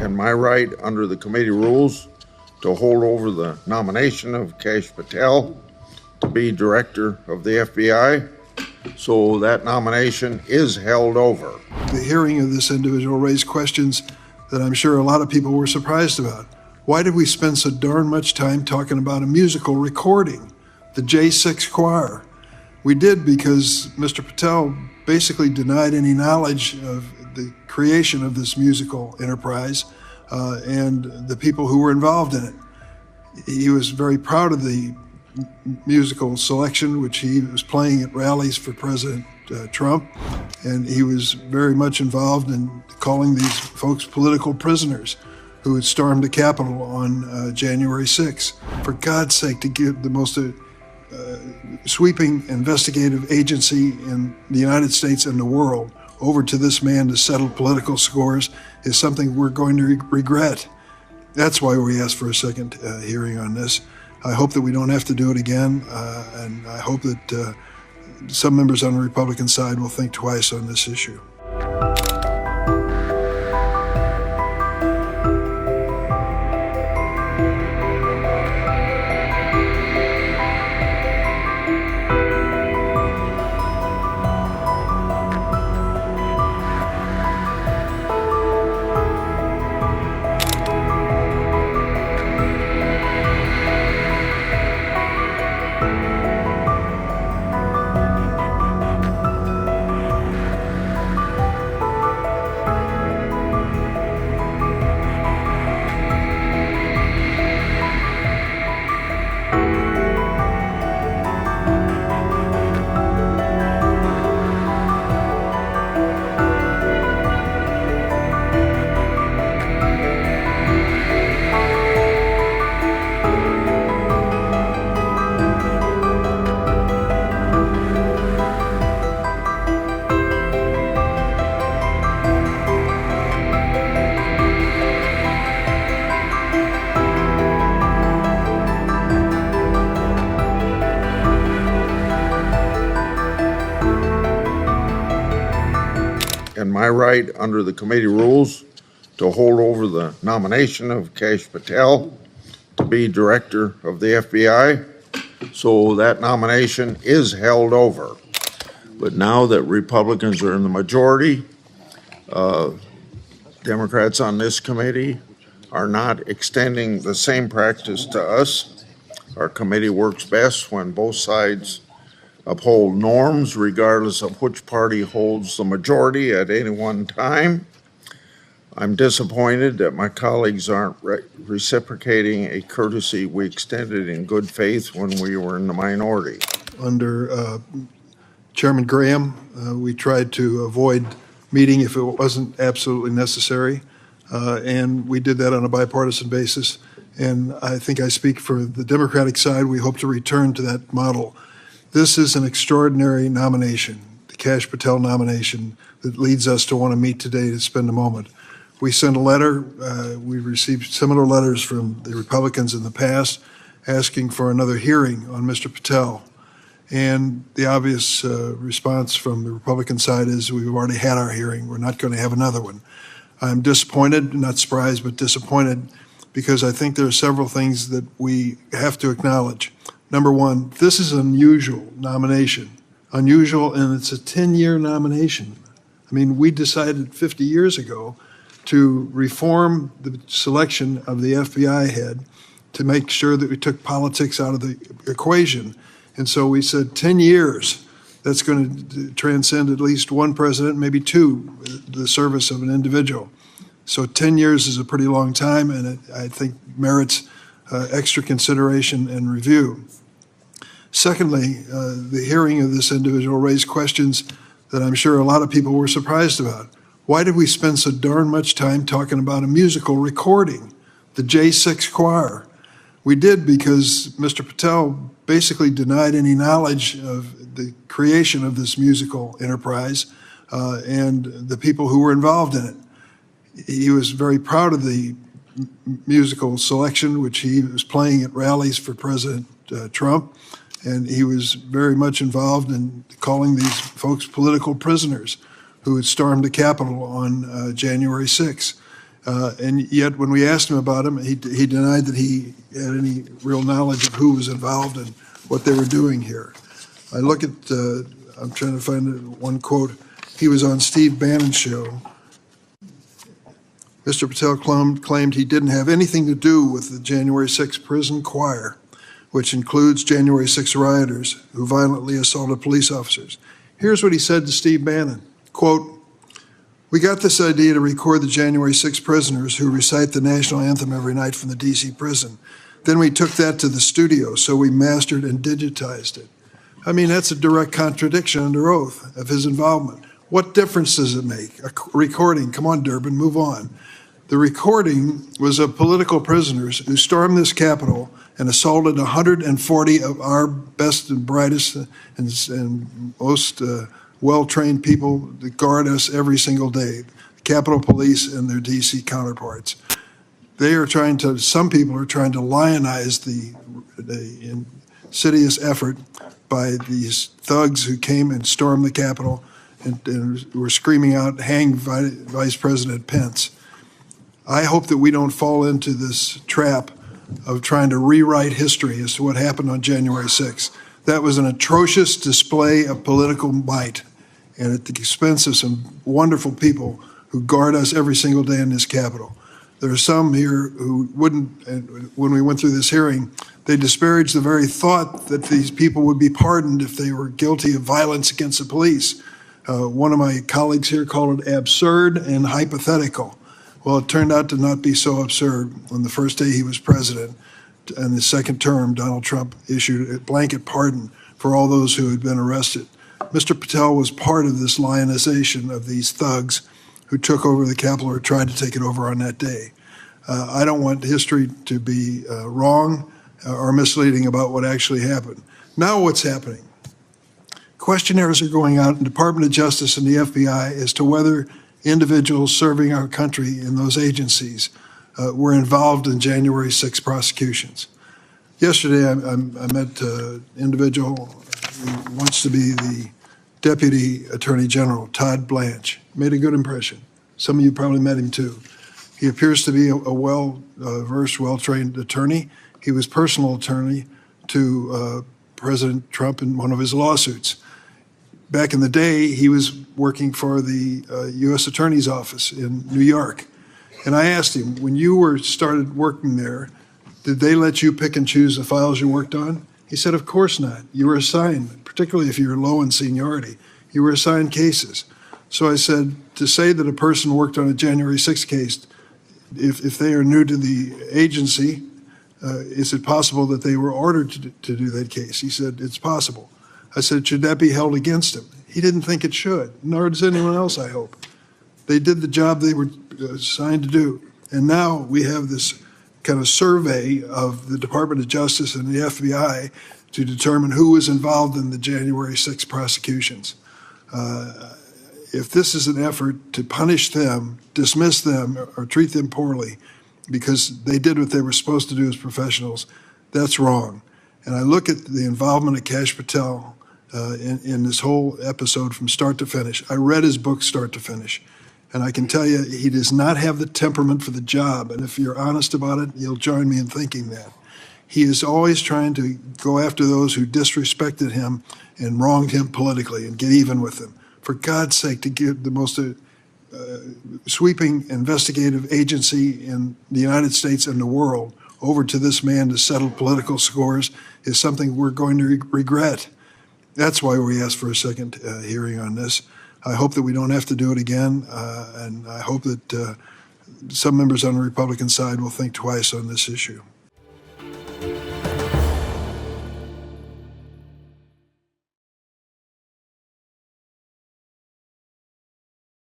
and my right under the committee rules to hold over the nomination of Kash Patel to be director of the FBI. So that nomination is held over. The hearing of this individual raised questions that I'm sure a lot of people were surprised about. Why did we spend so darn much time talking about a musical recording, the J6 choir? We did because Mr. Patel basically denied any knowledge of the creation of this musical enterprise and the people who were involved in it. He was very proud of the musical selection, which he was playing at rallies for President Trump, and he was very much involved in calling these folks political prisoners who had stormed the Capitol on January 6th. For God's sake, to give the most sweeping investigative agency in the United States and the world over to this man to settle political scores is something we're going to regret. That's why we asked for a second hearing on this. I hope that we don't have to do it again, and I hope that some members on the Republican side will think twice on this issue. And my right under the committee rules to hold over the nomination of Kash Patel to be director of the FBI. So that nomination is held over. But now that Republicans are in the majority, Democrats on this committee are not extending the same practice to us. Our committee works best when both sides uphold norms regardless of which party holds the majority at any one time. I'm disappointed that my colleagues aren't reciprocating a courtesy we extended in good faith when we were in the minority. Under Chairman Graham, we tried to avoid meeting if it wasn't absolutely necessary, and we did that on a bipartisan basis. And I think I speak for the Democratic side. We hope to return to that model. This is an extraordinary nomination, the Kash Patel nomination, that leads us to want to meet today to spend a moment. We sent a letter. We received similar letters from the Republicans in the past asking for another hearing on Mr. Patel. And the obvious response from the Republican side is we've already had our hearing. We're not going to have another one. I'm disappointed, not surprised, but disappointed because I think there are several things that we have to acknowledge. Number one, this is an unusual nomination. Unusual, and it's a 10-year nomination. I mean, we decided 50 years ago to reform the selection of the FBI head to make sure that we took politics out of the equation. And so we said 10 years, that's going to transcend at least one president, maybe two, the service of an individual. So 10 years is a pretty long time, and it, I think, merits extra consideration and review. Secondly, the hearing of this individual raised questions that I'm sure a lot of people were surprised about. Why did we spend so darn much time talking about a musical recording, the J6 choir? We did because Mr. Patel basically denied any knowledge of the creation of this musical enterprise and the people who were involved in it. He was very proud of the musical selection, which he was playing at rallies for President Trump, and he was very much involved in calling these folks political prisoners who had stormed the Capitol on January 6th. And yet, when we asked him about him, he denied that he had any real knowledge of who was involved and what they were doing here. I look at, I'm trying to find one quote. He was on Steve Bannon's show. Mr. Patel claimed he didn't have anything to do with the January 6th prison choir, which includes January 6th rioters who violently assaulted police officers. Here's what he said to Steve Bannon, quote, "We got this idea to record the January 6th prisoners who recite the national anthem every night from the D.C. prison. Then we took that to the studio, so we mastered and digitized it." I mean, that's a direct contradiction under oath of his involvement. What difference does it make? A recording, come on, Durbin, move on. The recording was of political prisoners who stormed this Capitol and assaulted 140 of our best and brightest and most well-trained people that guard us every single day, the Capitol Police and their D.C. counterparts. They are trying to, some people are trying to lionize the insidious effort by these thugs who came and stormed the Capitol and were screaming out, "Hang Vice President Pence." I hope that we don't fall into this trap of trying to rewrite history as to what happened on January 6th. That was an atrocious display of political might, and at the expense of some wonderful people who guard us every single day in this Capitol. There are some here who wouldn't, and when we went through this hearing, they disparaged the very thought that these people would be pardoned if they were guilty of violence against the police. One of my colleagues here called it absurd and hypothetical. Well, it turned out to not be so absurd. On the first day he was president, and the second term, Donald Trump issued a blanket pardon for all those who had been arrested. Mr. Patel was part of this lionization of these thugs who took over the Capitol or tried to take it over on that day. I don't want history to be wrong or misleading about what actually happened. Now what's happening? Questionnaires are going out in the Department of Justice and the FBI as to whether individuals serving our country in those agencies were involved in January 6 prosecutions. Yesterday, I met an individual who wants to be the Deputy Attorney General, Todd Blanche. Made a good impression. Some of you probably met him too. He appears to be a well-versed, well-trained attorney. He was personal attorney to President Trump in one of his lawsuits. Back in the day, he was working for the U.S. Attorney's Office in New York. And I asked him, when you started working there, did they let you pick and choose the files you worked on? He said, of course not. You were assigned, particularly if you were low in seniority, you were assigned cases. So I said, to say that a person worked on a January 6th case, if they are new to the agency, is it possible that they were ordered to do that case? He said, it's possible. I said, should that be held against him? He didn't think it should, nor does anyone else, I hope. They did the job they were assigned to do. And now we have this kind of survey of the Department of Justice and the FBI to determine who was involved in the January 6th prosecutions. If this is an effort to punish them, dismiss them, or treat them poorly because they did what they were supposed to do as professionals, that's wrong. And I look at the involvement of Kash Patel in this whole episode from start to finish. I read his book start to finish, and I can tell you he does not have the temperament for the job. And if you're honest about it, you'll join me in thinking that. He is always trying to go after those who disrespected him and wronged him politically and get even with them. For God's sake, to give the most sweeping investigative agency in the United States and the world over to this man to settle political scores is something we're going to regret. That's why we asked for a second hearing on this. I hope that we don't have to do it again, and I hope that some members on the Republican side will think twice on this issue.